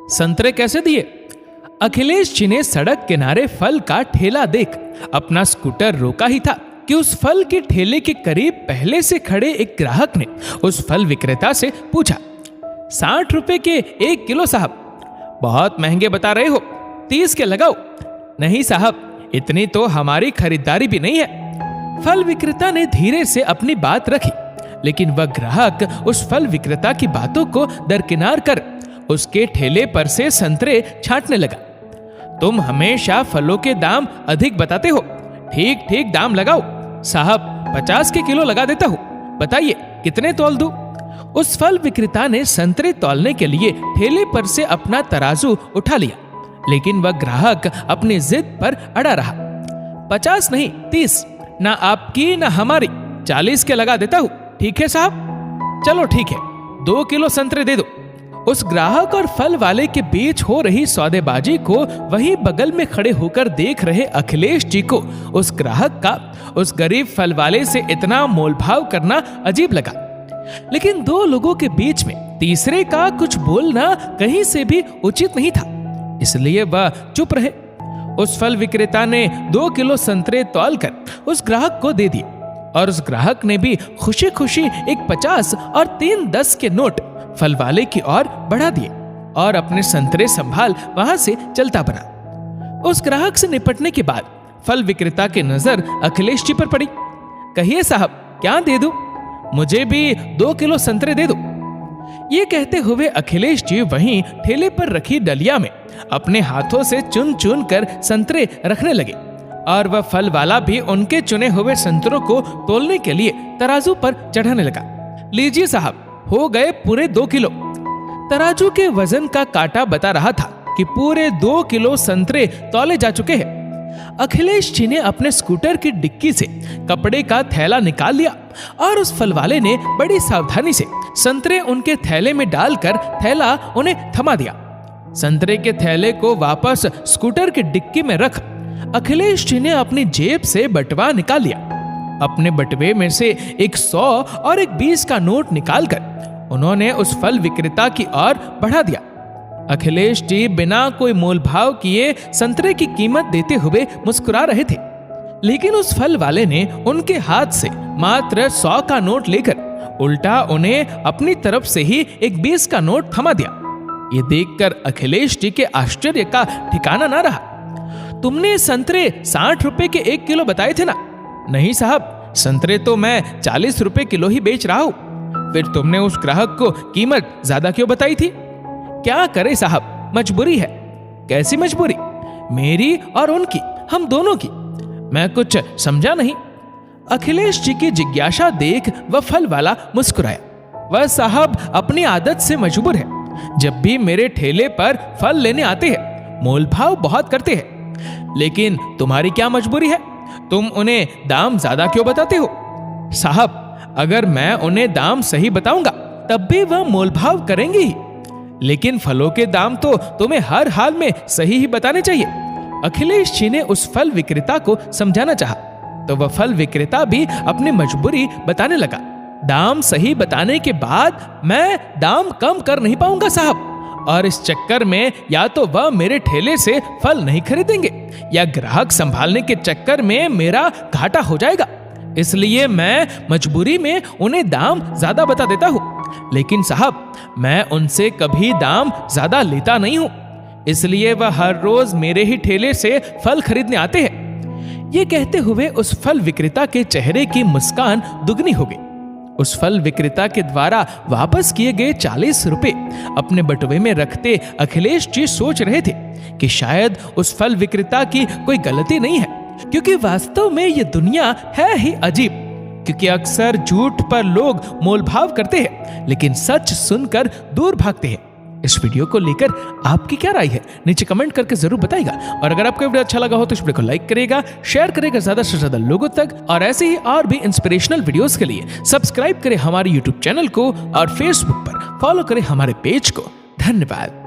संतरे कैसे दिए? अखिलेश जी ने सड़क किनारे फल का ठेला देख अपना स्कूटर रोका ही था कि उस फल के ठेले के करीब पहले से खड़े एक ग्राहक ने उस फल विक्रेता से पूछा, 60 रुपए के 1 किलो साहब। बहुत महंगे बता रहे हो, 30 के लगाओ। नहीं साहब, इतनी तो हमारी खरीदारी भी नहीं है। फल विक्रेता ने धीरे से अपनी बात रखी, लेकिन वह ग्राहक उस फल विक्रेता की बातों को दरकिनार कर उसके ठेले पर से संतरे छांटने लगा। तुम हमेशा फलों के दाम अधिक बताते हो, ठीक ठीक दाम लगाओ। साहब 50 के किलो लगा देता हूँ, बताइए कितने तौल दूं? उस फल विक्रेता ने संतरे तौलने के लिए ठेले पर से अपना तराजू उठा लिया, लेकिन वह ग्राहक अपनी जिद पर अड़ा रहा। 50 नहीं 30, ना आपकी ना हमारी, 40 के लगा देता हूँ। ठीक है साहब? चलो ठीक है, 2 किलो संतरे दे दो। उस ग्राहक और फल वाले के बीच हो रही सौदेबाजी को वही बगल में खड़े होकर देख रहे अखिलेश जी को उस ग्राहक का उस गरीब फल वाले से इतना मोलभाव करना अजीब लगा। लेकिन दो लोगों के बीच में तीसरे का कुछ बोलना कहीं से भी उचित नहीं था, इसलिए वह चुप रहे। उस फल विक्रेता ने 2 किलो संतरे तौलकर उस ग्राहक को दे दिए और उस ग्राहक ने भी खुशी खुशी एक 50 और 3 10 के नोट फल वाले की ओर बढ़ा दिए और अपने संतरे संभाल वहां से चलता बना। उस ग्राहक से निपटने के बाद फल विक्रेता की नजर अखिलेश जी पर पड़ी। कहिए साहब, क्या दे दूं? मुझे भी 2 किलो संतरे दे दो। ये कहते हुए अखिलेश जी वहीं ठेले पर रखी डलिया में अपने हाथों से चुन चुन कर संतरे रखने लगे और वह फल वाला भी उनके चुने हुए संतरों को तोलने के लिए तराजू पर चढ़ाने लगा। लीजिए साहब, हो गए पूरे 2 किलो। तराजू के वजन का कांटा बता रहा था कि पूरे 2 किलो संतरे तौले जा चुके हैं। अखिलेश जी ने अपने स्कूटर की डिक्की से कपड़े का थैला निकाल लिया और उस फल वाले ने बड़ी सावधानी से संतरे उनके थैले में डालकर थैला उन्हें थमा दिया। संतरे के थैले को वापस स्कूटर की डिक्की में रख अखिलेश जी ने अपनी जेब से बटुआ निकाल लिया। अपने बटुए में से एक 100 और एक 20 का नोट निकालकर उन्होंने उस फल विक्रेता की ओर बढ़ा दिया। अखिलेश जी बिना कोई मोलभाव किए संतरे की कीमत देते हुए मुस्कुरा रहे थे, लेकिन उस फल वाले ने उनके हाथ से मात्र 100 का नोट लेकर उल्टा उन्हें अपनी तरफ से ही एक 20 का नोट थमा दिया। ये देखकर अखिलेश जी के आश्चर्य का ठिकाना ना रहा। तुमने संतरे 60 रुपए के 1 किलो बताए थे ना? नहीं साहब, संतरे तो मैं 40 रुपए किलो ही बेच रहा हूं। फिर तुमने उस ग्राहक को कीमत ज्यादा क्यों बताई थी? क्या करे साहब, मजबूरी है। कैसी मजबूरी? मेरी और उनकी, हम दोनों की। मैं कुछ समझा नहीं। अखिलेश जी की जिज्ञासा देख वह फल वाला मुस्कुराया। वह साहब अपनी आदत से मजबूर है। जब भी मेरे ठेले पर फल लेने आते हैं मोलभाव बहुत करते हैं, लेकिन तुम्हारी क्या मजबूरी है? तुम उन्हें दाम ज्यादा क्यों बताते हो? साहब, अगर मैं उन्हें दाम सही बताऊंगा तब भी वह मोलभाव करेंगे ही, लेकिन फलों के दाम तो तुम्हें हर हाल में सही ही बताने चाहिए। अखिलेश जी ने उस फल विक्रेता को समझाना चाहा, तो वह फल विक्रेता भी अपनी मजबूरी बताने लगा। दाम सही बताने के बाद मैं दाम कम कर नहीं पाऊंगा साहब, और इस चक्कर में या तो वह मेरे ठेले से फल नहीं खरीदेंगे या ग्राहक संभालने के चक्कर में मेरा घाटा हो जाएगा। इसलिए मैं मजबूरी में उन्हें दाम ज्यादा बता देता हूँ, लेकिन साहब मैं उनसे कभी दाम ज्यादा लेता नहीं हूँ, इसलिए वह हर रोज मेरे ही ठेले से फल खरीदने आते हैं। ये कहते हुए उस फल विक्रेता के चेहरे की मुस्कान दुगनी हो गई। उस फल विक्रेता के द्वारा वापस किए गए 40 रुपए अपने बटुए में रखते अखिलेश जी सोच रहे थे कि शायद उस फल विक्रेता की कोई गलती नहीं है, क्योंकि वास्तव में ये दुनिया है ही अजीब। क्योंकि अक्सर झूठ पर लोग मोलभाव करते हैं, लेकिन सच सुनकर दूर भागते हैं। इस वीडियो को लेकर आपकी क्या राय है नीचे कमेंट करके जरूर बताइएगा। और अगर आपको वीडियो अच्छा लगा हो तो इस वीडियो को लाइक करिएगा, शेयर करिएगा ज्यादा से ज्यादा लोगों तक, और ऐसे ही और भी इंस्पिरेशनल वीडियोस के लिए सब्सक्राइब करें हमारे यूट्यूब चैनल को और फेसबुक पर फॉलो करें हमारे पेज को। धन्यवाद।